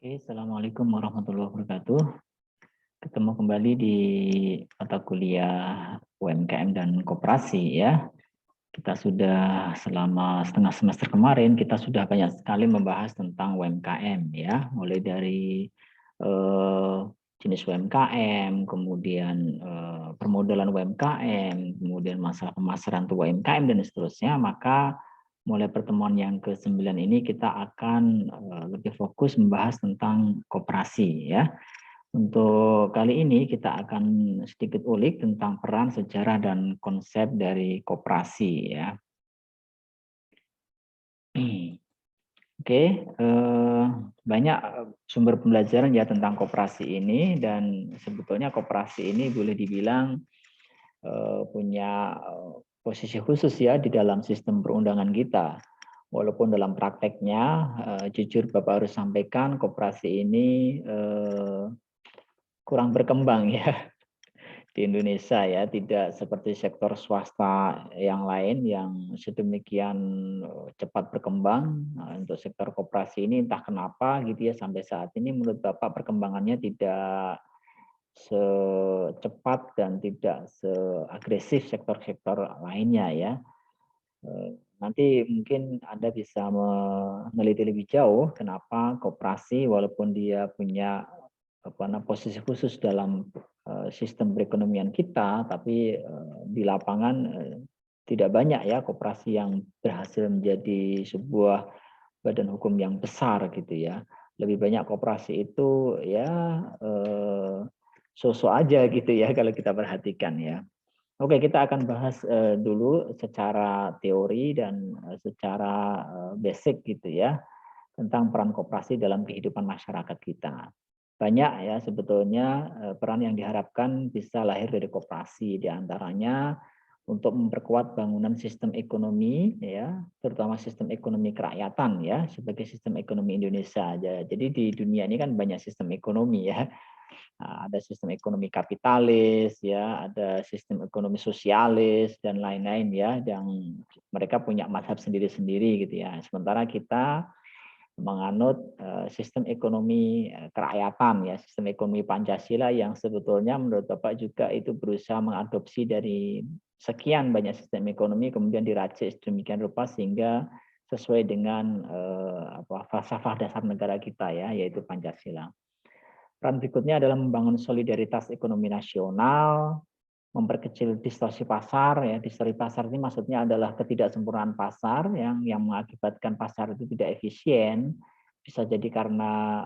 Oke, Assalamualaikum warahmatullahi wabarakatuh. Ketemu kembali di mata kuliah UMKM dan Koperasi ya. Kita sudah selama setengah semester kemarin, kita sudah banyak sekali membahas tentang UMKM ya. Mulai dari eh, jenis UMKM, kemudian permodalan UMKM, kemudian masalah pemasaran untuk UMKM dan seterusnya. Maka mulai pertemuan yang ke-9 ini kita akan lebih fokus membahas tentang koperasi ya. Untuk kali ini kita akan sedikit ulik tentang peran, sejarah, dan konsep dari koperasi ya. Oke, banyak sumber pembelajaran ya tentang koperasi ini, dan sebetulnya koperasi ini boleh dibilang punya posisi khusus ya di dalam sistem perundangan kita. Walaupun dalam prakteknya, jujur Bapak harus sampaikan, koperasi ini kurang berkembang ya di Indonesia ya, tidak seperti sektor swasta yang lain yang sedemikian cepat berkembang. Nah, untuk sektor koperasi ini entah kenapa gitu ya, sampai saat ini menurut Bapak perkembangannya tidak secepat dan tidak seagresif sektor-sektor lainnya ya. Nanti mungkin Anda bisa meneliti lebih jauh kenapa koperasi walaupun dia punya posisi khusus dalam sistem perekonomian kita, tapi di lapangan tidak banyak ya koperasi yang berhasil menjadi sebuah badan hukum yang besar gitu ya. Lebih banyak koperasi itu ya sosok aja gitu ya kalau kita perhatikan ya. Oke, kita akan bahas dulu secara teori dan secara basic gitu ya tentang peran koperasi dalam kehidupan masyarakat kita. Banyak ya sebetulnya peran yang diharapkan bisa lahir dari koperasi, di antaranya untuk memperkuat bangunan sistem ekonomi ya, terutama sistem ekonomi kerakyatan ya, sebagai sistem ekonomi Indonesia aja. Jadi di dunia ini kan banyak sistem ekonomi ya. Nah, ada sistem ekonomi kapitalis ya, ada sistem ekonomi sosialis dan lain-lain ya, yang mereka punya mazhab sendiri-sendiri gitu ya. Sementara kita menganut sistem ekonomi kerakyatan ya, sistem ekonomi Pancasila yang sebetulnya menurut Bapak juga itu berusaha mengadopsi dari sekian banyak sistem ekonomi kemudian diracik sedemikian rupa sehingga sesuai dengan falsafah dasar negara kita ya, yaitu Pancasila. Peran berikutnya adalah membangun solidaritas ekonomi nasional, memperkecil distorsi pasar ya. Distorsi pasar ini maksudnya adalah ketidaksempurnaan pasar yang mengakibatkan pasar itu tidak efisien. Bisa jadi karena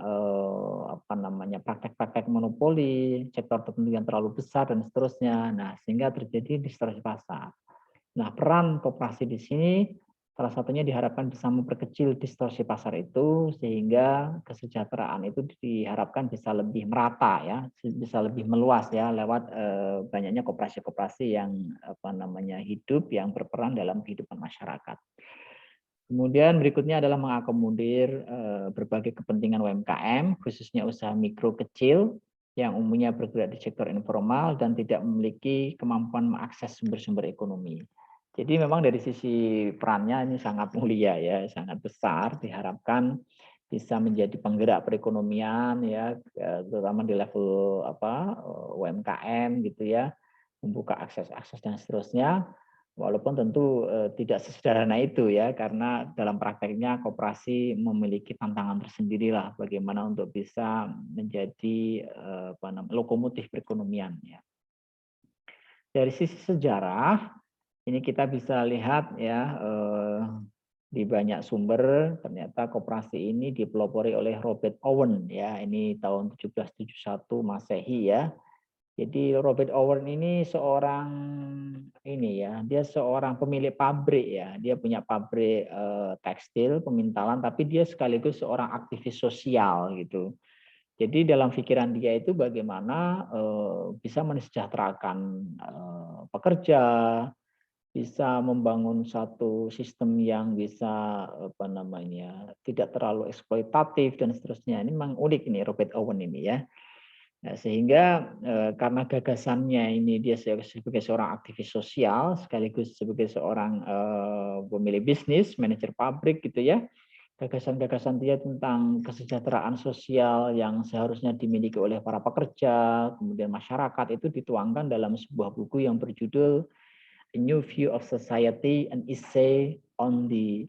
praktek-praktek monopoli, sektor tertentu yang terlalu besar dan seterusnya. Nah, sehingga terjadi distorsi pasar. Nah, peran koperasi di sini salah satunya diharapkan bisa memperkecil distorsi pasar itu sehingga kesejahteraan itu diharapkan bisa lebih merata ya, bisa lebih meluas ya lewat banyaknya koperasi-koperasi yang hidup yang berperan dalam kehidupan masyarakat. Kemudian berikutnya adalah mengakomodir berbagai kepentingan UMKM, khususnya usaha mikro kecil yang umumnya bergerak di sektor informal dan tidak memiliki kemampuan mengakses sumber-sumber ekonomi. Jadi memang dari sisi perannya ini sangat mulia ya, sangat besar, diharapkan bisa menjadi penggerak perekonomian ya, terutama di level UMKM gitu ya, membuka akses-akses dan seterusnya. Walaupun tentu tidak sesederhana itu ya, karena dalam prakteknya koperasi memiliki tantangan tersendiri lah bagaimana untuk bisa menjadi lokomotif perekonomian ya. Dari sisi sejarah, ini kita bisa lihat ya di banyak sumber ternyata koperasi ini dipelopori oleh Robert Owen ya, ini tahun 1771 Masehi ya. Jadi Robert Owen ini seorang dia seorang pemilik pabrik ya. Dia punya pabrik tekstil, pemintalan, tapi dia sekaligus seorang aktivis sosial gitu. Jadi dalam pikiran dia itu bagaimana bisa mensejahterakan pekerja, bisa membangun satu sistem yang bisa tidak terlalu eksploitatif dan seterusnya. Ini memang unik ini Robert Owen ini ya. Nah, sehingga karena gagasannya ini dia sebagai seorang aktivis sosial sekaligus sebagai seorang pemilik bisnis, manajer pabrik gitu ya. gagasan-gagasan dia tentang kesejahteraan sosial yang seharusnya dimiliki oleh para pekerja, kemudian masyarakat itu dituangkan dalam sebuah buku yang berjudul A New View of Society, an Essay on the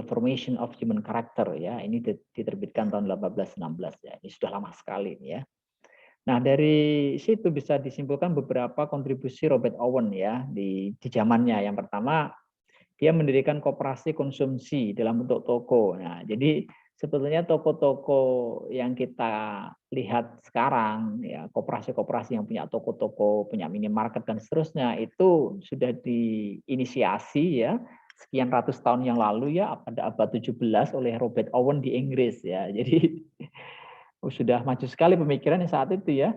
Formation of Human Character ya. Ini diterbitkan tahun 1816 ya. Ini sudah lama sekali ya. Nah, dari situ bisa disimpulkan beberapa kontribusi Robert Owen ya di zamannya. Yang pertama, dia mendirikan koperasi konsumsi dalam bentuk toko. Nah, jadi sebetulnya toko-toko yang kita lihat sekarang, ya koperasi-koperasi yang punya toko-toko, punya minimarket dan seterusnya, itu sudah diinisiasi ya sekian ratus tahun yang lalu ya pada abad 17 oleh Robert Owen di Inggris ya. Jadi sudah maju sekali pemikirannya saat itu ya.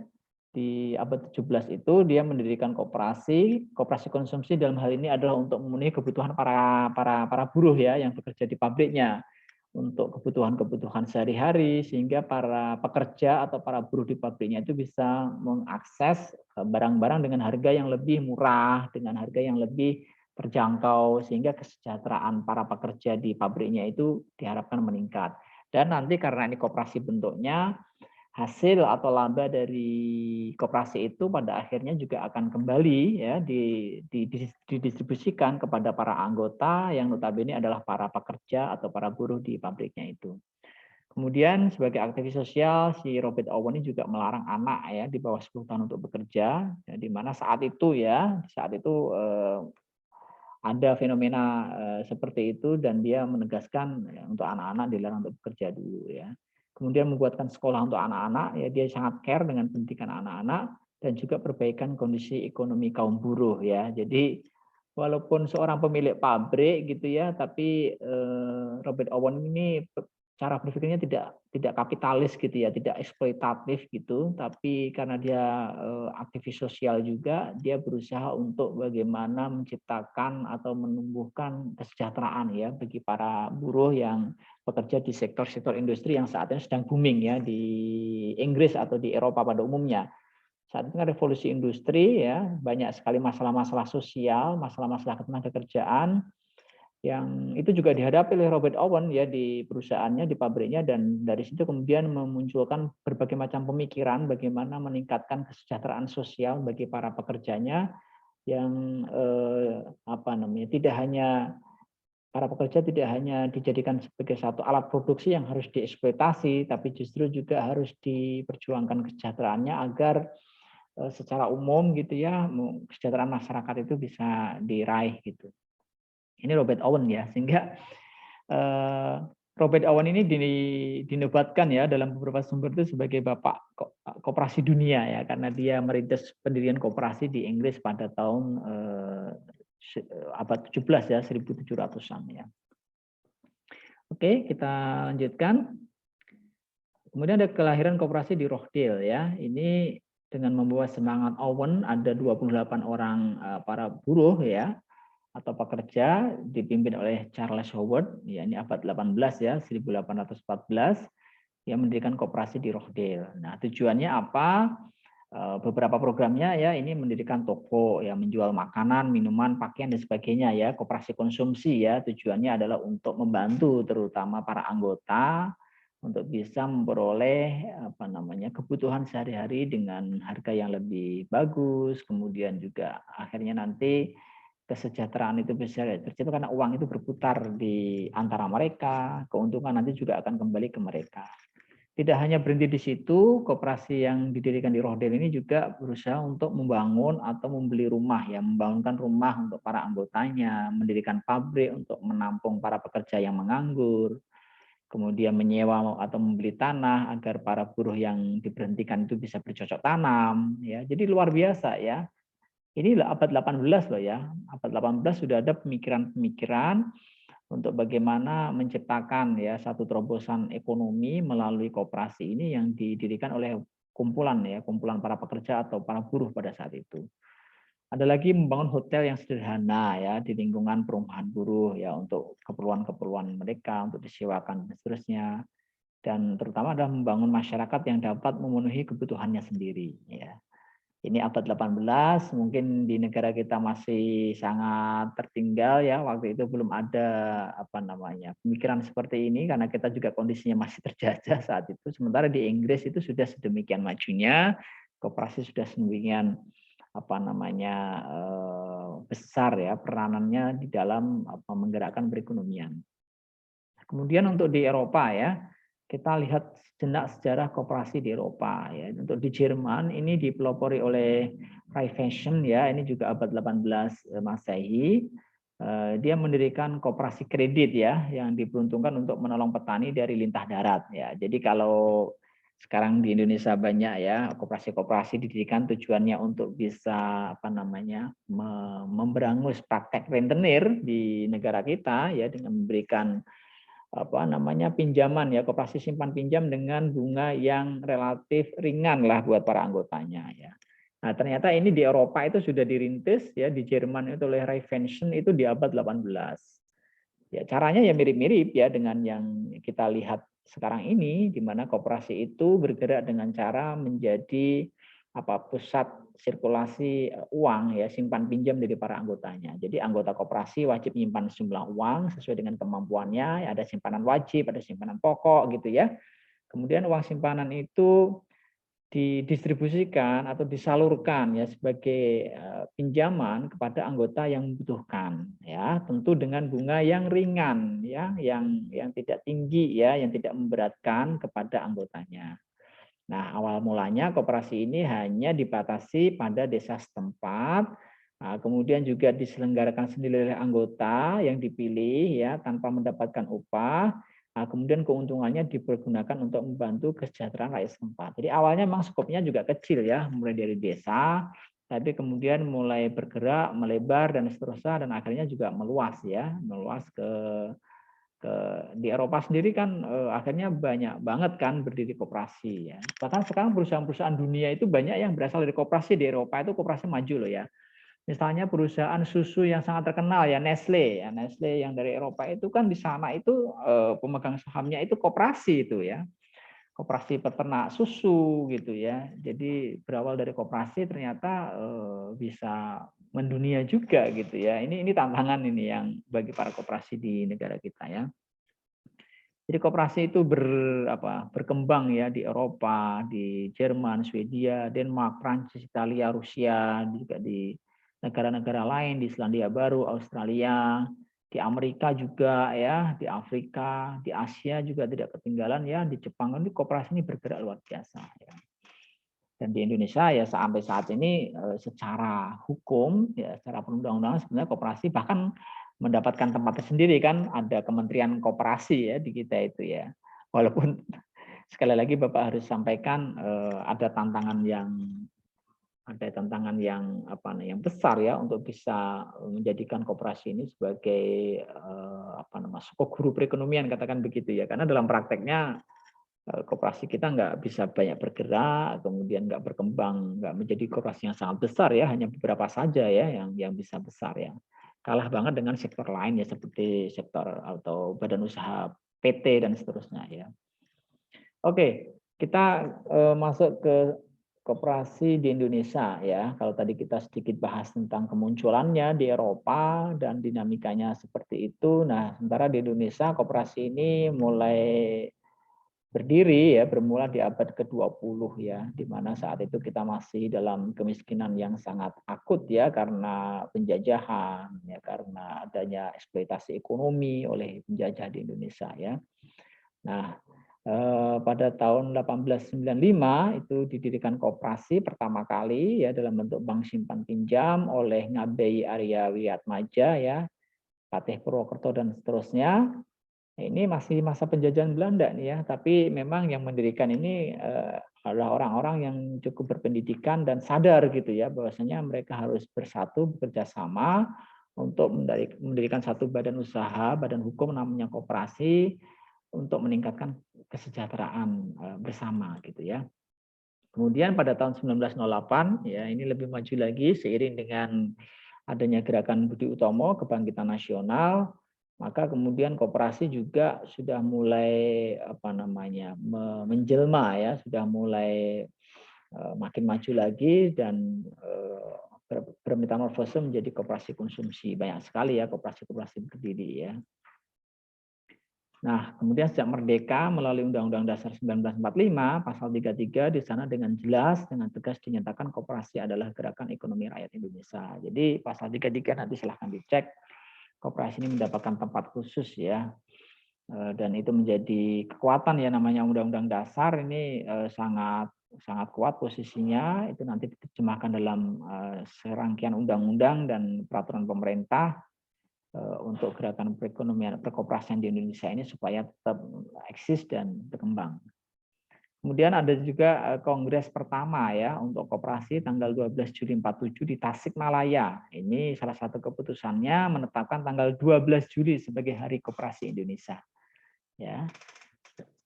Di abad 17 itu dia mendirikan koperasi konsumsi dalam hal ini adalah untuk memenuhi kebutuhan para buruh ya yang bekerja di pabriknya untuk kebutuhan-kebutuhan sehari-hari sehingga para pekerja atau para buruh di pabriknya itu bisa mengakses barang-barang dengan harga yang lebih murah, dengan harga yang lebih terjangkau sehingga kesejahteraan para pekerja di pabriknya itu diharapkan meningkat. Dan nanti karena ini koperasi bentuknya, hasil atau laba dari koperasi itu pada akhirnya juga akan kembali ya didistribusikan kepada para anggota yang notabene adalah para pekerja atau para buruh di pabriknya itu. Kemudian sebagai aktivis sosial si Robert Owen ini juga melarang anak ya di bawah 10 tahun untuk bekerja, ya, di mana saat itu ada fenomena seperti itu dan dia menegaskan ya, untuk anak-anak dilarang untuk bekerja dulu ya. Kemudian membuatkan sekolah untuk anak-anak, ya dia sangat care dengan pendidikan anak-anak dan juga perbaikan kondisi ekonomi kaum buruh ya. Jadi walaupun seorang pemilik pabrik gitu ya, tapi Robert Owen ini cara berpikirnya tidak kapitalis gitu ya, tidak eksploitatif gitu, tapi karena dia aktivis sosial juga, dia berusaha untuk bagaimana menciptakan atau menumbuhkan kesejahteraan ya bagi para buruh yang bekerja di sektor-sektor industri yang saat ini sedang booming ya di Inggris atau di Eropa pada umumnya. Saat itu kan revolusi industri ya, banyak sekali masalah-masalah sosial, masalah-masalah ketenaga kerjaan yang itu juga dihadapi oleh Robert Owen ya di perusahaannya, di pabriknya, dan dari situ kemudian memunculkan berbagai macam pemikiran bagaimana meningkatkan kesejahteraan sosial bagi para pekerjanya yang tidak hanya para pekerja tidak hanya dijadikan sebagai satu alat produksi yang harus dieksploitasi, tapi justru juga harus diperjuangkan kesejahteraannya agar secara umum gitu ya kesejahteraan masyarakat itu bisa diraih gitu. Ini Robert Owen ya, sehingga Robert Owen ini dinobatkan ya dalam beberapa sumber itu sebagai bapak koperasi dunia ya, karena dia merintis pendirian koperasi di Inggris pada tahun abad 17 ya, 1700-an ya. Oke, kita lanjutkan. Kemudian ada kelahiran koperasi di Rochdale ya. Ini dengan membawa semangat Owen, ada 28 orang para buruh ya atau pekerja dipimpin oleh Charles Howard, ya ini abad 18 ya, 1814, yang mendirikan koperasi di Rochdale. Nah, tujuannya apa? Beberapa programnya ya ini mendirikan toko ya, menjual makanan, minuman, pakaian dan sebagainya ya, koperasi konsumsi ya. Tujuannya adalah untuk membantu terutama para anggota untuk bisa memperoleh kebutuhan sehari-hari dengan harga yang lebih bagus, kemudian juga akhirnya nanti kesejahteraan itu bisa tercipta karena uang itu berputar di antara mereka, keuntungan nanti juga akan kembali ke mereka. Tidak hanya berhenti di situ, koperasi yang didirikan di Rochdale ini juga berusaha untuk membangun atau membeli rumah, ya, membangunkan rumah untuk para anggotanya, mendirikan pabrik untuk menampung para pekerja yang menganggur, kemudian menyewa atau membeli tanah agar para buruh yang diberhentikan itu bisa bercocok tanam, ya. Jadi luar biasa ya. Ini abad 18 loh ya. Abad 18 sudah ada pemikiran-pemikiran untuk bagaimana menciptakan ya satu terobosan ekonomi melalui koperasi ini yang didirikan oleh kumpulan para pekerja atau para buruh pada saat itu. Ada lagi membangun hotel yang sederhana ya di lingkungan perumahan buruh ya untuk keperluan-keperluan mereka untuk disewakan dan seterusnya. Dan terutama adalah membangun masyarakat yang dapat memenuhi kebutuhannya sendiri ya. Ini abad 18, mungkin di negara kita masih sangat tertinggal ya, waktu itu belum ada pemikiran seperti ini karena kita juga kondisinya masih terjajah saat itu. Sementara di Inggris itu sudah sedemikian majunya, koperasi sudah sedemikian besar ya peranannya di dalam menggerakkan perekonomian. Kemudian untuk di Eropa ya, kita lihat sejenak sejarah koperasi di Eropa ya. Untuk di Jerman ini dipelopori oleh Raiffeisen ya, ini juga abad 18 Masehi. Dia mendirikan koperasi kredit ya yang diperuntukkan untuk menolong petani dari lintah darat ya. Jadi kalau sekarang di Indonesia banyak ya koperasi-koperasi didirikan tujuannya untuk bisa memberangus praktek rentenir di negara kita ya dengan memberikan pinjaman ya, koperasi simpan pinjam dengan bunga yang relatif ringan lah buat para anggotanya ya. Nah, ternyata ini di Eropa itu sudah dirintis ya, di Jerman itu oleh Raiffeisen itu di abad 18. Ya, caranya ya mirip-mirip ya dengan yang kita lihat sekarang ini, di mana koperasi itu bergerak dengan cara menjadi pusat sirkulasi uang ya, simpan pinjam dari para anggotanya. Jadi anggota koperasi wajib menyimpan sejumlah uang sesuai dengan kemampuannya, ada simpanan wajib, ada simpanan pokok gitu ya. Kemudian uang simpanan itu didistribusikan atau disalurkan ya sebagai pinjaman kepada anggota yang membutuhkan ya, tentu dengan bunga yang ringan ya, yang tidak tinggi ya, yang tidak memberatkan kepada anggotanya. Nah, awal mulanya koperasi ini hanya dibatasi pada desa setempat, kemudian juga diselenggarakan sendiri oleh anggota yang dipilih ya tanpa mendapatkan upah. Kemudian keuntungannya dipergunakan untuk membantu kesejahteraan rakyat setempat. Jadi awalnya memang skopnya juga kecil ya, mulai dari desa, tapi kemudian mulai bergerak, melebar dan seterusnya, dan akhirnya juga meluas ya, meluas di Eropa sendiri kan akhirnya banyak banget kan berdiri koperasi ya. Bahkan sekarang perusahaan-perusahaan dunia itu banyak yang berasal dari koperasi. Di Eropa itu koperasi maju loh ya. Misalnya perusahaan susu yang sangat terkenal ya Nestle ya, Nestle yang dari Eropa itu kan di sana itu pemegang sahamnya itu koperasi itu ya. Koperasi peternak susu gitu ya. Jadi berawal dari koperasi ternyata bisa mendunia juga gitu ya. Ini tantangan ini yang bagi para koperasi di negara kita ya. Jadi koperasi itu berkembang ya di Eropa, di Jerman, Swedia, Denmark, Prancis, Italia, Rusia, juga di negara-negara lain, di Selandia Baru, Australia, di Amerika juga ya, di Afrika, di Asia juga tidak ketinggalan ya, di Jepang ini koperasi ini bergerak luar biasa ya. Dan di Indonesia ya sampai saat ini secara hukum ya, secara perundang-undangan sebenarnya koperasi bahkan mendapatkan tempatnya sendiri kan, ada Kementerian Koperasi ya di kita itu ya. Walaupun sekali lagi Bapak harus sampaikan ada tantangan yang besar ya untuk bisa menjadikan koperasi ini sebagai skop guru perekonomian katakan begitu ya, karena dalam prakteknya koperasi kita nggak bisa banyak bergerak, kemudian nggak berkembang, nggak menjadi koperasi yang sangat besar ya, hanya beberapa saja ya yang bisa besar ya. Kalah banget dengan sektor lain ya seperti sektor atau badan usaha PT dan seterusnya ya. Oke, kita masuk ke koperasi di Indonesia ya. Kalau tadi kita sedikit bahas tentang kemunculannya di Eropa dan dinamikanya seperti itu. Nah, sementara di Indonesia koperasi ini mulai berdiri ya, bermula di abad ke-20 ya, di mana saat itu kita masih dalam kemiskinan yang sangat akut ya karena penjajahan ya, karena adanya eksploitasi ekonomi oleh penjajah di Indonesia ya. Nah, pada tahun 1895 itu didirikan koperasi pertama kali ya dalam bentuk bank simpan pinjam oleh Ngabei Arya Wiyatmaja ya, Patih Purwokerto dan seterusnya. Ini masih masa penjajahan Belanda nih ya, tapi memang yang mendirikan ini adalah orang-orang yang cukup berpendidikan dan sadar gitu ya, bahwasanya mereka harus bersatu, bekerja sama untuk mendirikan satu badan usaha, badan hukum namanya koperasi untuk meningkatkan kesejahteraan bersama gitu ya. Kemudian pada tahun 1908 ya ini lebih maju lagi seiring dengan adanya gerakan Budi Utomo Kebangkitan Nasional, maka kemudian koperasi juga sudah mulai menjelma ya, sudah mulai makin maju lagi dan bermetamorfose menjadi koperasi konsumsi. Banyak sekali ya koperasi-koperasi berdiri ya. Nah, kemudian sejak merdeka melalui Undang-Undang Dasar 1945 pasal 33 di sana dengan jelas dengan tegas dinyatakan koperasi adalah gerakan ekonomi rakyat Indonesia. Jadi pasal 33 nanti silahkan dicek. Koperasi ini mendapatkan tempat khusus ya. Dan itu menjadi kekuatan ya, namanya Undang-Undang Dasar ini sangat kuat posisinya. Itu nanti diterjemahkan dalam serangkaian undang-undang dan peraturan pemerintah untuk gerakan perekonomian perkoperasian di Indonesia ini supaya tetap eksis dan berkembang. Kemudian ada juga kongres pertama ya untuk koperasi tanggal 12 Juli 47 di Tasikmalaya. Ini salah satu keputusannya menetapkan tanggal 12 Juli sebagai Hari Koperasi Indonesia. Ya.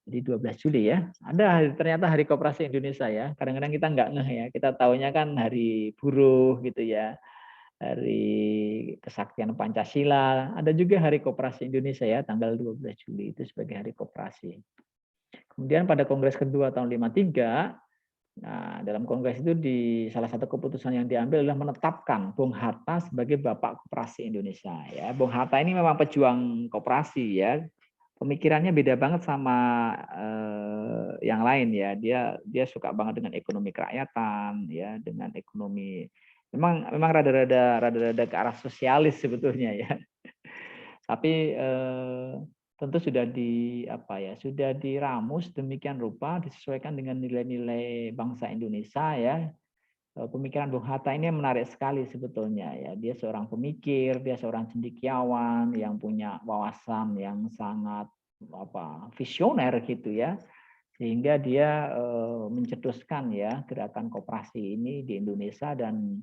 Jadi 12 Juli ya. Ada ternyata Hari Koperasi Indonesia ya. Kadang-kadang kita nggak ngeh ya. Kita taunya kan Hari Buruh gitu ya. Hari Kesaktian Pancasila, ada juga Hari Koperasi Indonesia ya, tanggal 12 Juli itu sebagai Hari Koperasi. Kemudian pada Kongres kedua tahun 53, nah dalam Kongres itu di salah satu keputusan yang diambil adalah menetapkan Bung Hatta sebagai Bapak Koperasi Indonesia ya. Bung Hatta ini memang pejuang koperasi ya. Pemikirannya beda banget sama yang lain ya. Dia suka banget dengan ekonomi kerakyatan ya, dengan ekonomi memang rada-rada ke arah sosialis sebetulnya ya. Tapi tentu sudah sudah diramus demikian rupa disesuaikan dengan nilai-nilai bangsa Indonesia ya. Pemikiran Bung Hatta ini menarik sekali sebetulnya ya. Dia seorang pemikir, dia seorang cendekiawan yang punya wawasan yang sangat visioner gitu ya. Sehingga dia mencetuskan ya gerakan koperasi ini di Indonesia dan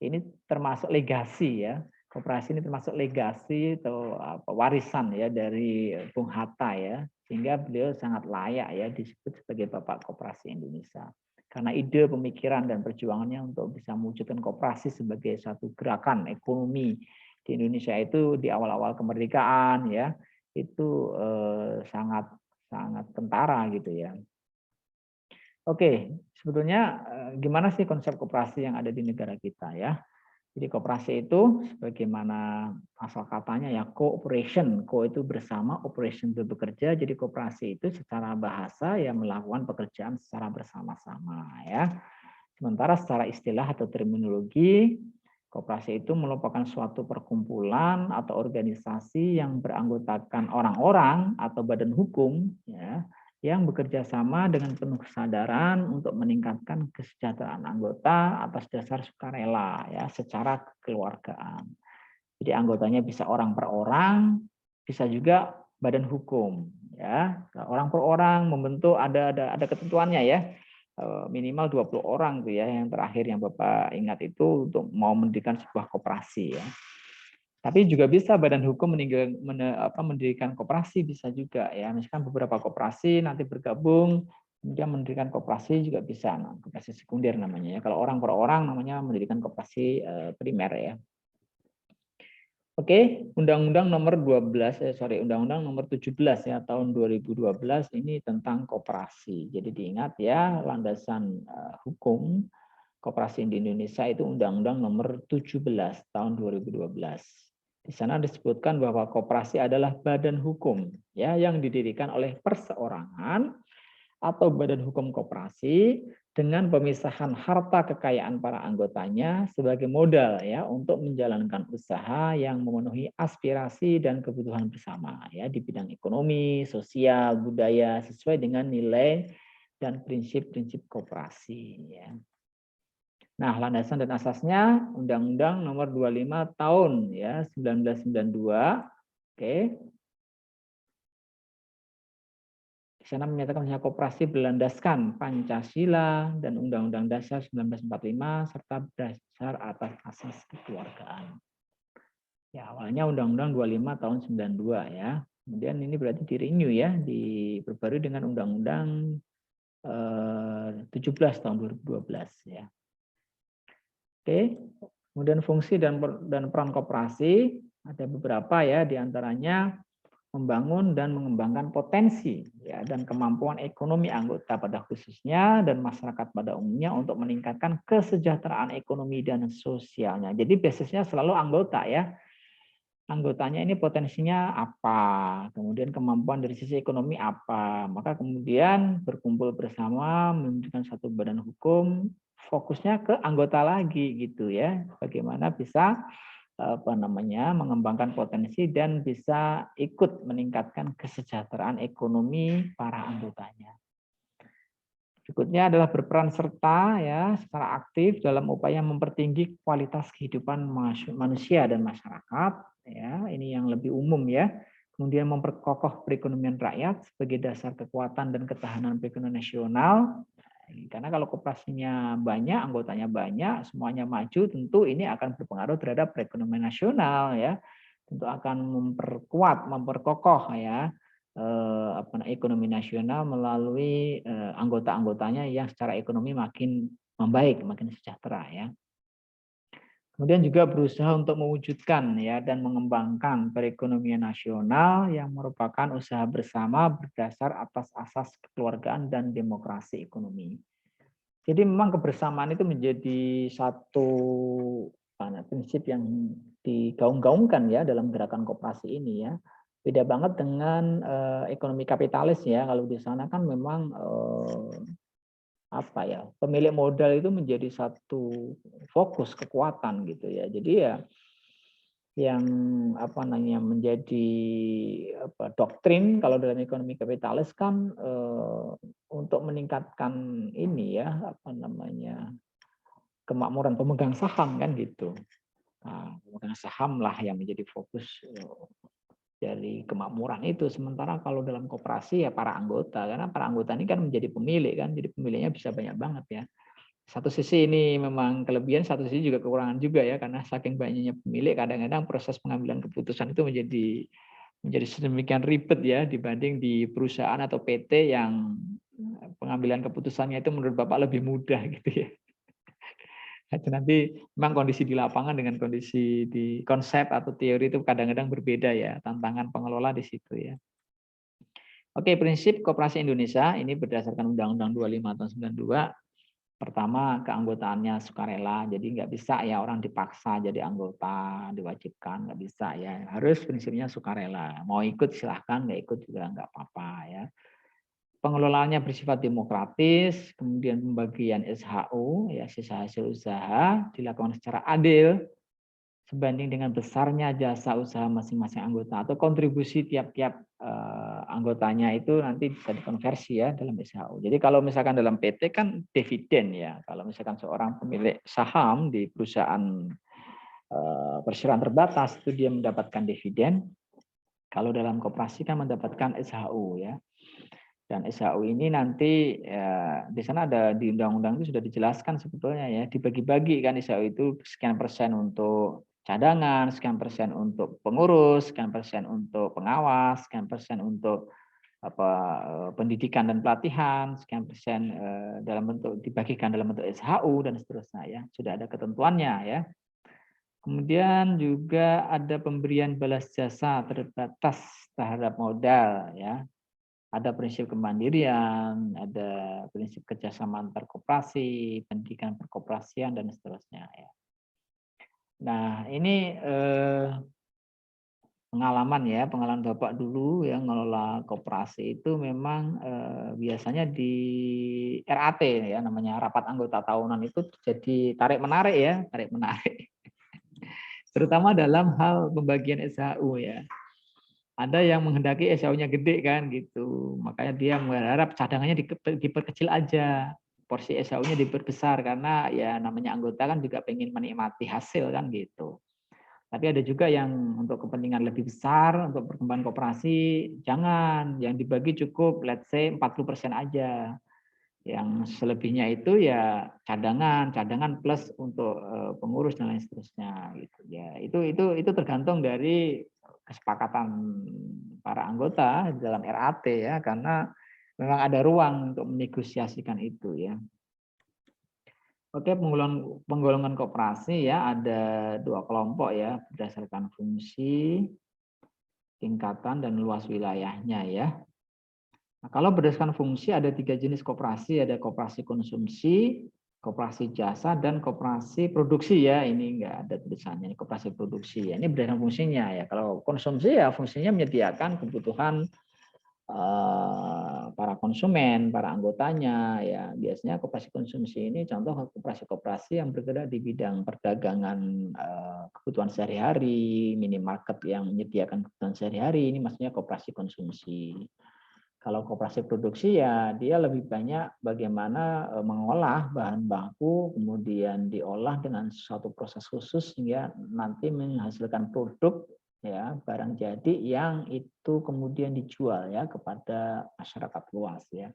ini termasuk legasi ya. Koperasi ini termasuk legasi atau warisan ya dari Bung Hatta ya. Sehingga beliau sangat layak ya disebut sebagai Bapak Koperasi Indonesia. Karena ide, pemikiran, dan perjuangannya untuk bisa mewujudkan koperasi sebagai satu gerakan ekonomi di Indonesia itu di awal-awal kemerdekaan ya, itu sangat kentara gitu ya. Oke, sebetulnya gimana sih konsep koperasi yang ada di negara kita ya? Jadi koperasi itu sebagaimana asal katanya ya cooperation, co itu bersama, operation itu bekerja. Jadi koperasi itu secara bahasa ya melakukan pekerjaan secara bersama-sama ya. Sementara secara istilah atau terminologi, koperasi itu merupakan suatu perkumpulan atau organisasi yang beranggotakan orang-orang atau badan hukum ya yang bekerja sama dengan penuh kesadaran untuk meningkatkan kesejahteraan anggota atas dasar sukarela ya secara kekeluargaan. Jadi anggotanya bisa orang per orang, bisa juga badan hukum ya. Orang per orang membentuk ada ketentuannya ya. Minimal 20 orang tuh ya yang terakhir yang Bapak ingat itu untuk mau mendirikan sebuah koperasi ya. Tapi juga bisa badan hukum mendirikan koperasi bisa juga ya. Misalkan beberapa koperasi nanti bergabung kemudian mendirikan koperasi juga bisa. Nah, koperasi sekunder namanya ya. Kalau orang per orang namanya mendirikan koperasi primer ya. Oke, Undang-Undang nomor 17 ya tahun 2012 ini tentang koperasi. Jadi diingat ya landasan hukum koperasi di Indonesia itu Undang-Undang nomor 17 tahun 2012. Di sana disebutkan bahwa koperasi adalah badan hukum ya yang didirikan oleh perseorangan atau badan hukum koperasi dengan pemisahan harta kekayaan para anggotanya sebagai modal ya untuk menjalankan usaha yang memenuhi aspirasi dan kebutuhan bersama ya di bidang ekonomi, sosial, budaya sesuai dengan nilai dan prinsip-prinsip koperasi ya. Nah, landasan dan asasnya Undang-Undang Nomor 25 Tahun ya 1992. Oke. Di sana menyatakan bahwa koperasi berlandaskan Pancasila dan Undang-Undang Dasar 1945 serta berdasar atas asas kekeluargaan. Ya, awalnya Undang-Undang 25 tahun 92 ya. Kemudian ini berarti di-renew ya, diperbarui dengan Undang-Undang 17 tahun 2012 ya. Oke, kemudian fungsi dan peran koperasi ada beberapa ya, diantaranya membangun dan mengembangkan potensi ya dan kemampuan ekonomi anggota pada khususnya dan masyarakat pada umumnya untuk meningkatkan kesejahteraan ekonomi dan sosialnya. Jadi basisnya selalu anggota ya. Anggotanya ini potensinya apa, kemudian kemampuan dari sisi ekonomi apa, maka kemudian berkumpul bersama menunjukkan satu badan hukum, fokusnya ke anggota lagi gitu ya, bagaimana bisa mengembangkan potensi dan bisa ikut meningkatkan kesejahteraan ekonomi para anggotanya. Berikutnya adalah berperan serta ya secara aktif dalam upaya mempertinggi kualitas kehidupan manusia dan masyarakat ya, ini yang lebih umum ya. Kemudian memperkokoh perekonomian rakyat sebagai dasar kekuatan dan ketahanan perekonomian nasional. Karena kalau koperasinya banyak, anggotanya banyak, semuanya maju, tentu ini akan berpengaruh terhadap perekonomian nasional ya. Tentu akan memperkuat, memperkokoh ya ekonomi nasional melalui anggota-anggotanya yang secara ekonomi makin membaik, makin sejahtera ya. Kemudian juga berusaha untuk mewujudkan ya dan mengembangkan perekonomian nasional yang merupakan usaha bersama berdasar atas asas kekeluargaan dan demokrasi ekonomi. Jadi memang kebersamaan itu menjadi satu prinsip yang digaung-gaungkan ya dalam gerakan koperasi ini ya. Beda banget dengan ekonomi kapitalis ya. Kalau di sana kan memang pemilik modal itu menjadi satu fokus kekuatan gitu ya. Jadi ya yang menjadi doktrin kalau dalam ekonomi kapitalis kan untuk meningkatkan ini ya kemakmuran pemegang saham kan gitu. Nah, pemegang saham lah yang menjadi fokus dari kemakmuran itu. Sementara kalau dalam koperasi ya para anggota, karena para anggota ini kan menjadi pemilik kan, jadi pemiliknya bisa banyak banget ya. Satu sisi ini memang kelebihan, satu sisi juga kekurangan juga ya, karena saking banyaknya pemilik, kadang-kadang proses pengambilan keputusan itu menjadi sedemikian ribet ya dibanding di perusahaan atau PT yang pengambilan keputusannya itu menurut Bapak lebih mudah gitu ya. Nanti memang kondisi di lapangan dengan kondisi di konsep atau teori itu kadang-kadang berbeda ya, tantangan pengelola di situ ya. Oke, prinsip Koperasi Indonesia ini berdasarkan Undang-Undang 25 tahun 92. Pertama, keanggotaannya sukarela, jadi nggak bisa ya orang dipaksa jadi anggota, diwajibkan, nggak bisa ya. Harus prinsipnya sukarela, mau ikut silahkan, nggak ikut juga nggak apa-apa ya. Pengelolaannya bersifat demokratis, kemudian pembagian SHU, ya sisa hasil usaha, dilakukan secara adil, sebanding dengan besarnya jasa usaha masing-masing anggota atau kontribusi tiap-tiap anggotanya itu nanti bisa dikonversi ya dalam SHU. Jadi kalau misalkan dalam PT kan dividen ya, kalau misalkan seorang pemilik saham di perusahaan perseroan terbatas itu dia mendapatkan dividen, kalau dalam koperasi kan mendapatkan SHU ya. Dan SHU ini nanti ya, di sana ada di undang-undang itu sudah dijelaskan sebetulnya ya, dibagi-bagi kan SHU itu sekian persen untuk cadangan, sekian persen untuk pengurus, sekian persen untuk pengawas, sekian persen untuk pendidikan dan pelatihan, sekian persen dalam bentuk dibagikan dalam bentuk SHU dan seterusnya ya, sudah ada ketentuannya ya. Kemudian juga ada pemberian balas jasa terbatas terhadap modal ya. Ada prinsip kemandirian, ada prinsip kerjasama antar koperasi, pendidikan perkoperasian dan seterusnya ya. Nah, ini pengalaman Bapak dulu yang ngelola koperasi itu memang biasanya di RAT ya, namanya rapat anggota tahunan itu jadi tarik menarik. Terutama dalam hal pembagian SHU ya. Ada yang menghendaki SHU-nya gede kan gitu. Makanya dia berharap cadangannya diperkecil aja. Porsi SHU-nya diperbesar karena ya namanya anggota kan juga pengen menikmati hasil kan gitu. Tapi ada juga yang untuk kepentingan lebih besar, untuk perkembangan koperasi, jangan. Yang dibagi cukup let's say 40% aja. Yang selebihnya itu ya cadangan plus untuk pengurus dan lain seterusnya gitu ya. Itu tergantung dari kesepakatan para anggota di dalam RAT ya, karena memang ada ruang untuk menegosiasikan itu ya. Oke, penggolongan koperasi ya ada 2 kelompok ya berdasarkan fungsi. tingkatan dan luas wilayahnya ya. Nah, kalau berdasarkan fungsi ada 3 jenis koperasi, ada koperasi konsumsi, koperasi jasa, dan koperasi produksi ya. Ini enggak ada tulisannya, ini koperasi produksi ya. Ini berdasarkan fungsinya ya. Kalau konsumsi ya fungsinya menyediakan kebutuhan para konsumen, para anggotanya ya. Biasanya koperasi konsumsi ini contoh koperasi-koperasi yang bergerak di bidang perdagangan kebutuhan sehari-hari, minimarket yang menyediakan kebutuhan sehari-hari, ini maksudnya koperasi konsumsi. Kalau koperasi produksi ya dia lebih banyak bagaimana mengolah bahan baku kemudian diolah dengan suatu proses khusus sehingga nanti menghasilkan produk ya barang jadi yang itu kemudian dijual ya kepada masyarakat luas ya.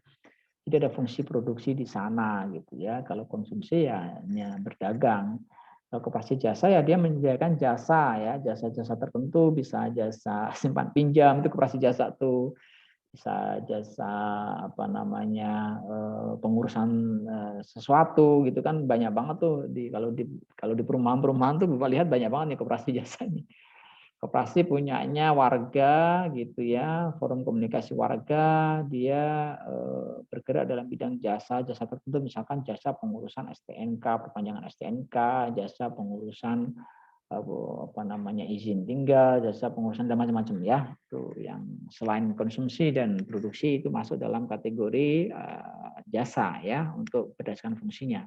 Jadi ada fungsi produksi di sana gitu ya. Kalau konsumsi ya hanya berdagang. Kalau koperasi jasa ya dia menyediakan jasa ya, jasa-jasa tertentu bisa jasa simpan pinjam itu koperasi jasa tuh. Bisa jasa apa namanya pengurusan sesuatu gitu kan banyak banget tuh kalau di perumahan-perumahan tuh Bapak lihat banyak banget nih koperasi jasa ini. Koperasi punyanya warga gitu ya, forum komunikasi warga, dia bergerak dalam bidang jasa tertentu misalkan jasa pengurusan STNK, perpanjangan STNK, jasa pengurusan apa namanya izin tinggal, jasa pengurusan dan macam-macam ya. Itu yang selain konsumsi dan produksi itu masuk dalam kategori jasa ya untuk berdasarkan fungsinya.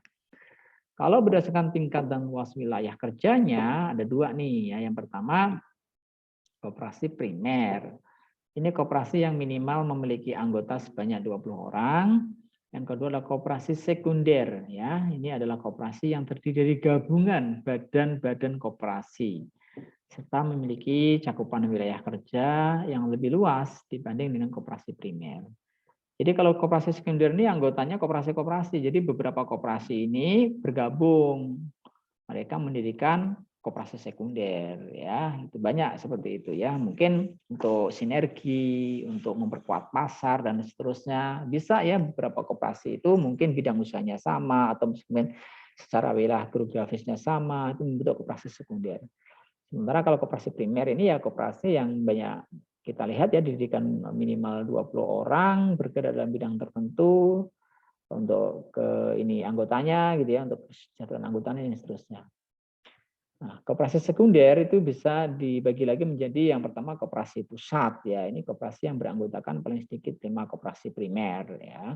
Kalau berdasarkan tingkat dan luas wilayah kerjanya ada 2 nih ya. Yang pertama koperasi primer. Ini koperasi yang minimal memiliki anggota sebanyak 20 orang. Yang kedua adalah koperasi sekunder ya. Ini adalah koperasi yang terdiri dari gabungan badan-badan koperasi serta memiliki cakupan wilayah kerja yang lebih luas dibanding dengan koperasi primer. Jadi kalau koperasi sekunder ini anggotanya koperasi-koperasi. Jadi beberapa koperasi ini bergabung. Mereka mendirikan koperasi sekunder ya, itu banyak seperti itu ya. Mungkin untuk sinergi, untuk memperkuat pasar dan seterusnya bisa ya beberapa koperasi itu mungkin bidang usahanya sama atau mungkin secara wilayah geografisnya sama itu membentuk koperasi sekunder. Sementara kalau koperasi primer ini ya koperasi yang banyak kita lihat ya didirikan minimal 20 orang bergerak dalam bidang tertentu untuk ke ini anggotanya gitu ya untuk kesejahteraan anggotanya dan seterusnya. Nah, koperasi sekunder itu bisa dibagi lagi menjadi yang pertama koperasi pusat ya. Ini koperasi yang beranggotakan paling sedikit 5 koperasi primer ya.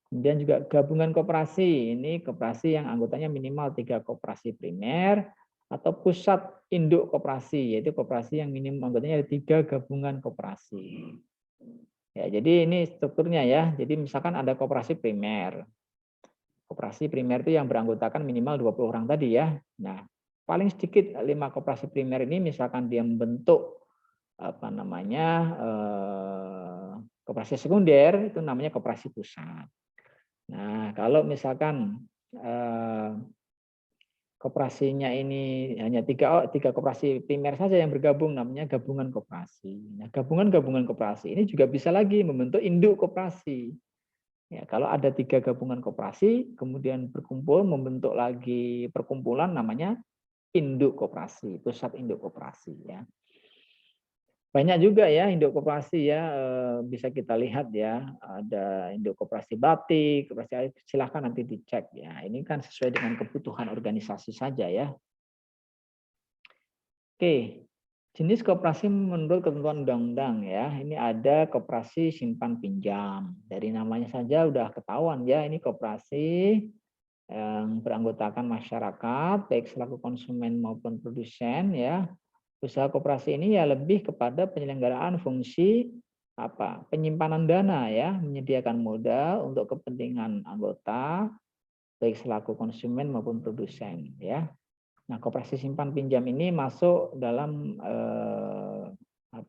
Kemudian juga gabungan koperasi. Ini koperasi yang anggotanya minimal 3 koperasi primer atau pusat induk koperasi yaitu koperasi yang minimum anggotanya ada 3 gabungan koperasi. Ya, jadi ini strukturnya ya. Jadi misalkan ada koperasi primer. Koperasi primer itu yang beranggotakan minimal 20 orang tadi ya. Nah, paling sedikit 5 koperasi primer ini misalkan dia membentuk apa namanya koperasi sekunder itu namanya koperasi pusat. Nah, kalau misalkan koperasinya ini hanya tiga koperasi primer saja yang bergabung namanya gabungan koperasi. Nah, gabungan koperasi ini juga bisa lagi membentuk induk koperasi. Ya, kalau ada 3 gabungan koperasi, kemudian berkumpul membentuk lagi perkumpulan namanya induk koperasi, pusat induk koperasi ya. Banyak juga ya induk koperasi ya bisa kita lihat ya, ada induk koperasi batik, koperasi silahkan nanti dicek ya. Ini kan sesuai dengan kebutuhan organisasi saja ya. Oke, jenis koperasi menurut ketentuan undang-undang ya. Ini ada koperasi simpan pinjam. Dari namanya saja udah ketahuan ya, ini koperasi yang beranggotakan masyarakat baik selaku konsumen maupun produsen ya. Usaha koperasi ini ya lebih kepada penyelenggaraan fungsi apa? Penyimpanan dana ya, menyediakan modal untuk kepentingan anggota baik selaku konsumen maupun produsen ya. Nah, koperasi simpan pinjam ini masuk dalam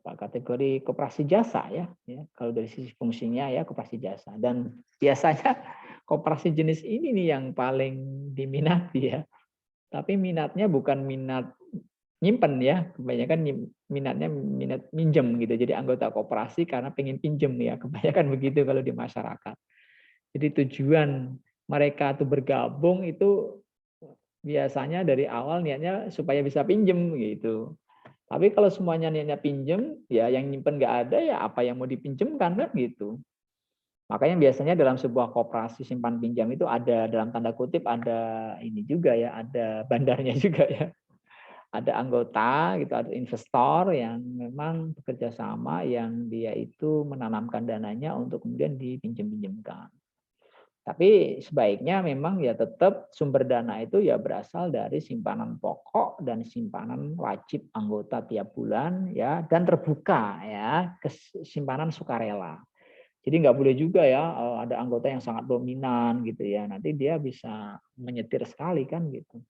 kategori koperasi jasa ya. Kalau dari sisi fungsinya ya koperasi jasa dan biasanya koperasi jenis ini nih yang paling diminati ya. Tapi minatnya bukan minat nyimpen ya, kebanyakan minatnya minat minjem gitu. Jadi anggota koperasi karena pengen pinjem ya, kebanyakan begitu kalau di masyarakat. Jadi tujuan mereka tuh bergabung itu biasanya dari awal niatnya supaya bisa pinjem gitu. Tapi kalau semuanya niatnya pinjem, ya yang nyimpen nggak ada, ya apa yang mau dipinjemkan kan gitu. Makanya biasanya dalam sebuah koperasi simpan pinjam itu ada dalam tanda kutip ada ini juga ya, ada bandarnya juga ya. Ada anggota gitu, ada investor yang memang bekerja sama yang dia itu menanamkan dananya untuk kemudian dipinjam-pinjamkan. Tapi sebaiknya memang ya tetap sumber dana itu ya berasal dari simpanan pokok dan simpanan wajib anggota tiap bulan ya, dan terbuka ya ke simpanan sukarela. Jadi nggak boleh juga ya ada anggota yang sangat dominan gitu ya, nanti dia bisa menyetir sekali kan gitu.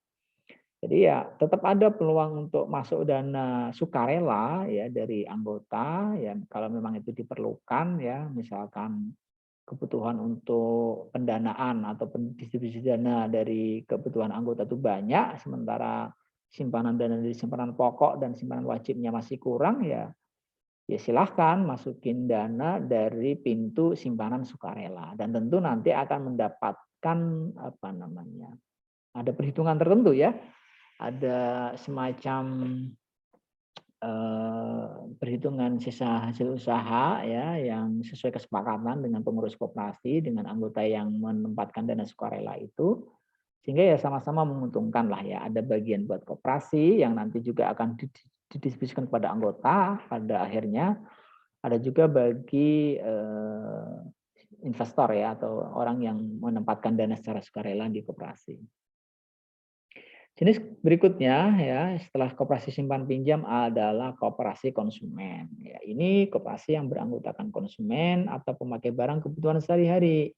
Jadi ya tetap ada peluang untuk masuk dana sukarela ya dari anggota ya kalau memang itu diperlukan ya, misalkan kebutuhan untuk pendanaan atau distribusi dana dari kebutuhan anggota itu banyak, sementara simpanan dana dari simpanan pokok dan simpanan wajibnya masih kurang ya, ya silahkan masukin dana dari pintu simpanan sukarela dan tentu nanti akan mendapatkan apa namanya, ada perhitungan tertentu ya, ada semacam perhitungan sisa hasil usaha ya yang sesuai kesepakatan dengan pengurus koperasi dengan anggota yang menempatkan dana sukarela itu, sehingga ya sama-sama menguntungkan lah ya, ada bagian buat koperasi yang nanti juga akan didistribusikan kepada anggota pada akhirnya, ada juga bagi investor ya atau orang yang menempatkan dana secara sukarela di koperasi. Jenis berikutnya ya setelah koperasi simpan pinjam adalah koperasi konsumen. Ya, ini koperasi yang beranggotakan konsumen atau pemakai barang kebutuhan sehari-hari.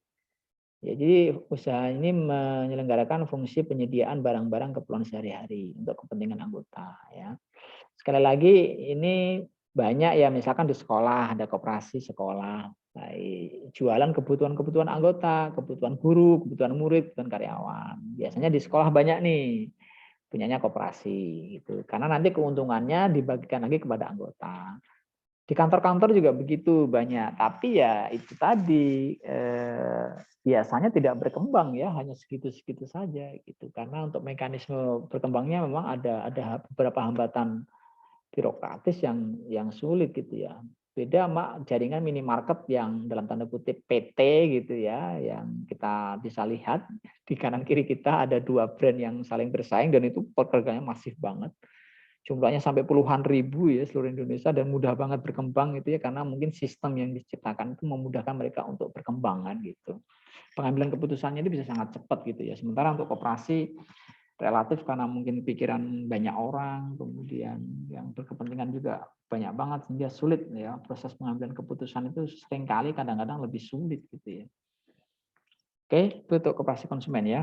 Ya, jadi usaha ini menyelenggarakan fungsi penyediaan barang-barang keperluan sehari-hari untuk kepentingan anggota ya. Sekali lagi ini banyak ya, misalkan di sekolah ada koperasi sekolah, baik jualan kebutuhan-kebutuhan anggota, kebutuhan guru, kebutuhan murid, kebutuhan karyawan. Biasanya di sekolah banyak nih punyanya koperasi gitu. Karena nanti keuntungannya dibagikan lagi kepada anggota. Di kantor-kantor juga begitu banyak, tapi ya itu tadi biasanya tidak berkembang ya, hanya segitu-segitu saja gitu. Karena untuk mekanisme berkembangnya memang ada beberapa hambatan birokratis yang sulit gitu ya. Beda sama jaringan minimarket yang dalam tanda kutip PT gitu ya, yang kita bisa lihat di kanan kiri kita ada 2 brand yang saling bersaing dan itu perdagangannya masif banget. Jumlahnya sampai puluhan ribu ya seluruh Indonesia dan mudah banget berkembang itu ya karena mungkin sistem yang diciptakan itu memudahkan mereka untuk berkembang kan gitu. Pengambilan keputusannya itu bisa sangat cepat gitu ya. Sementara untuk koperasi relatif karena mungkin pikiran banyak orang, kemudian yang berkepentingan juga banyak banget sehingga sulit ya proses pengambilan keputusan itu seringkali kadang-kadang lebih sulit gitu ya. Oke, itu untuk koperasi konsumen ya.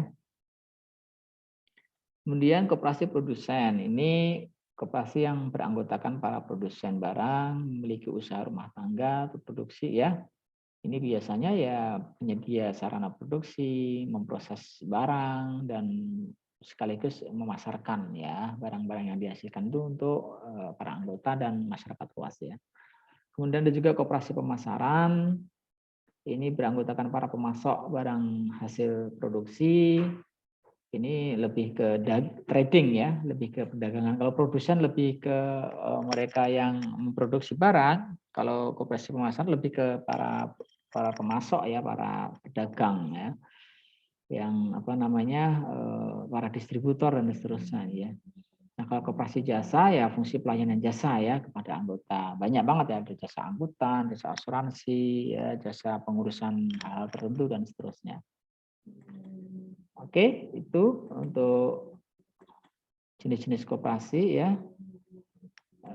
Kemudian koperasi produsen, ini koperasi yang beranggotakan para produsen barang, memiliki usaha rumah tangga atau produksi ya. Ini biasanya ya penyedia sarana produksi, memproses barang, dan sekaligus memasarkan ya barang-barang yang dihasilkan itu untuk para anggota dan masyarakat luas ya. Kemudian ada juga koperasi pemasaran, ini beranggotakan para pemasok barang hasil produksi, ini lebih ke trading ya, lebih ke perdagangan. Kalau produsen lebih ke mereka yang memproduksi barang, kalau koperasi pemasaran lebih ke para pemasok ya, para pedagang ya, yang apa namanya para distributor dan seterusnya ya. Nah kalau koperasi jasa ya fungsi pelayanan jasa ya kepada anggota. Banyak banget ya, ada jasa angkutan, jasa asuransi, ya, jasa pengurusan hal tertentu dan seterusnya. Oke, itu untuk jenis-jenis koperasi ya.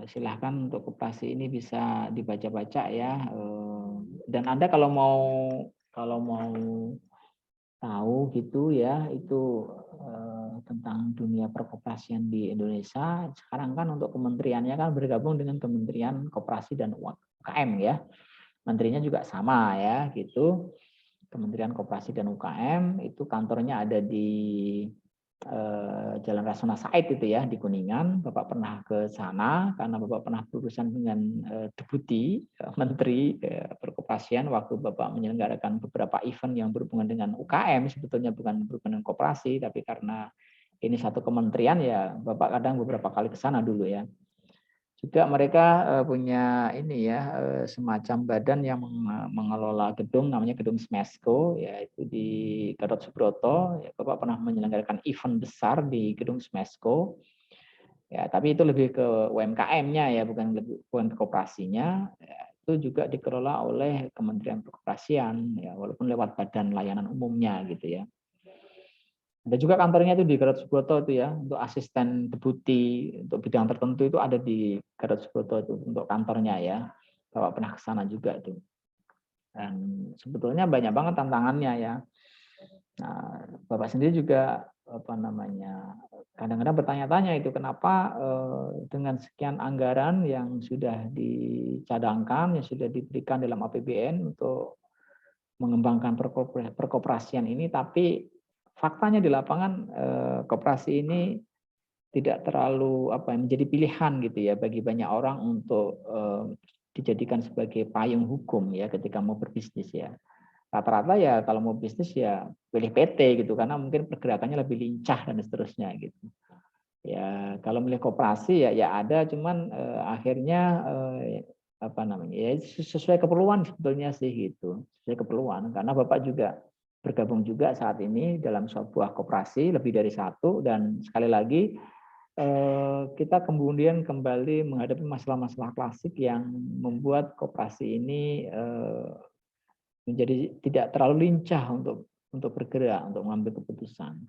Silahkan untuk koperasi ini bisa dibaca-baca ya. Dan Anda kalau mau tahu gitu ya, itu tentang dunia perkoperasian di Indonesia. Sekarang kan untuk kementeriannya kan bergabung dengan Kementerian Koperasi dan UKM ya. Menterinya juga sama ya gitu. Kementerian Koperasi dan UKM itu kantornya ada di Jalan Rasuna Said itu ya di Kuningan. Bapak pernah ke sana karena Bapak pernah berurusan dengan Deputi Menteri Perkoperasian waktu Bapak menyelenggarakan beberapa event yang berhubungan dengan UKM, sebetulnya bukan berhubungan dengan koperasi, tapi karena ini satu kementerian ya Bapak kadang beberapa kali ke sana dulu ya. Juga mereka punya ini ya, semacam badan yang mengelola gedung, namanya Gedung Smesco, yaitu di Gatot Subroto. Ya, Bapak pernah menyelenggarakan event besar di Gedung Smesco. Ya, tapi itu lebih ke UMKM-nya ya, bukan ke koperasinya. Ya, itu juga dikelola oleh Kementerian Perkoperasian, ya, walaupun lewat Badan Layanan Umumnya gitu ya. Ada juga kantornya itu di Gatot Subroto itu ya, untuk asisten deputi untuk bidang tertentu itu ada di Gatot Subroto itu untuk kantornya ya. Bapak pernah ke sana juga itu. Dan sebetulnya banyak banget tantangannya ya. Nah, Bapak sendiri juga apa namanya, kadang-kadang bertanya-tanya itu kenapa dengan sekian anggaran yang sudah dicadangkan, yang sudah diberikan dalam APBN untuk mengembangkan perkoperasian ini, tapi faktanya di lapangan koperasi ini tidak terlalu menjadi pilihan gitu ya bagi banyak orang untuk dijadikan sebagai payung hukum ya ketika mau berbisnis ya. Rata-rata ya kalau mau bisnis ya pilih PT gitu karena mungkin pergerakannya lebih lincah dan seterusnya gitu. Ya kalau milih koperasi ya ada, cuman akhirnya ya sesuai keperluan sebetulnya sih gitu, sesuai keperluan karena Bapak juga bergabung juga saat ini dalam sebuah koperasi lebih dari satu, dan sekali lagi kita kemudian kembali menghadapi masalah-masalah klasik yang membuat koperasi ini menjadi tidak terlalu lincah untuk bergerak, untuk mengambil keputusan.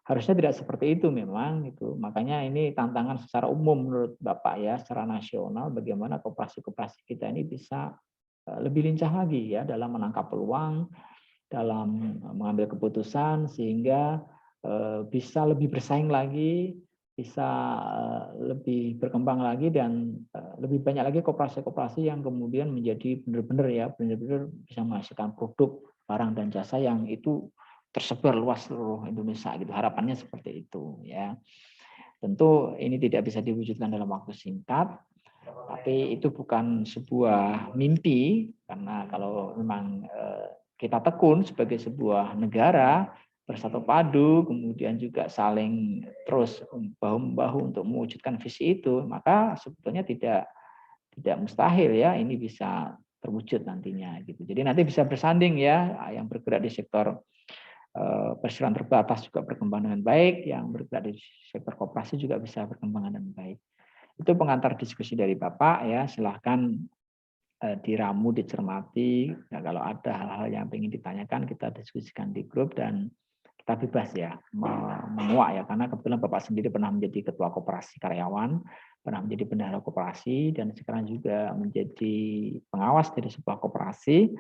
Harusnya tidak seperti itu memang itu. Makanya ini tantangan secara umum menurut Bapak ya, secara nasional bagaimana koperasi-koperasi kita ini bisa lebih lincah lagi ya dalam menangkap peluang, dalam mengambil keputusan sehingga bisa lebih bersaing lagi, bisa lebih berkembang lagi, dan lebih banyak lagi koperasi-koperasi yang kemudian menjadi benar-benar bisa menghasilkan produk, barang dan jasa yang itu tersebar luas seluruh Indonesia gitu. Harapannya seperti itu ya. Tentu ini tidak bisa diwujudkan dalam waktu singkat, tapi itu bukan sebuah mimpi karena kalau memang kita tekun sebagai sebuah negara bersatu padu, kemudian juga saling terus bahu-membahu untuk mewujudkan visi itu, maka sebetulnya tidak mustahil ya ini bisa terwujud nantinya gitu. Jadi nanti bisa bersanding ya, yang bergerak di sektor perseroan terbatas juga berkembang dengan baik, yang bergerak di sektor koperasi juga bisa berkembang dengan baik. Itu pengantar diskusi dari Bapak ya, silahkan diramu, dicermati. Ya, kalau ada hal-hal yang ingin ditanyakan kita diskusikan di grup, dan kita bebas ya menguak ya, karena kebetulan Bapak sendiri pernah menjadi ketua koperasi karyawan, pernah menjadi bendahara koperasi, dan sekarang juga menjadi pengawas dari sebuah koperasi.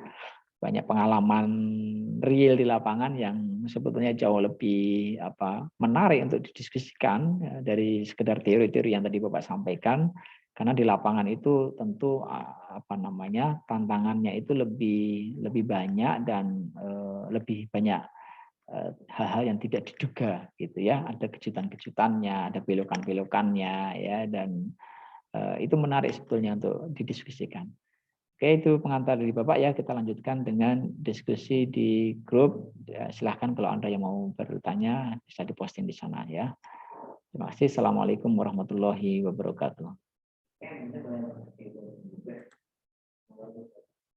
Banyak pengalaman real di lapangan yang sebetulnya jauh lebih menarik untuk didiskusikan ya, dari sekedar teori-teori yang tadi Bapak sampaikan, karena di lapangan itu tentu tantangannya itu lebih banyak dan lebih banyak hal-hal yang tidak diduga gitu ya, ada kejutan-kejutannya, ada belokan-belokannya ya, dan itu menarik sebetulnya untuk didiskusikan. Oke, itu pengantar dari Bapak ya. Kita lanjutkan dengan diskusi di grup. Ya, silahkan kalau Anda yang mau bertanya bisa diposting di sana ya. Terima kasih. Assalamualaikum warahmatullahi wabarakatuh.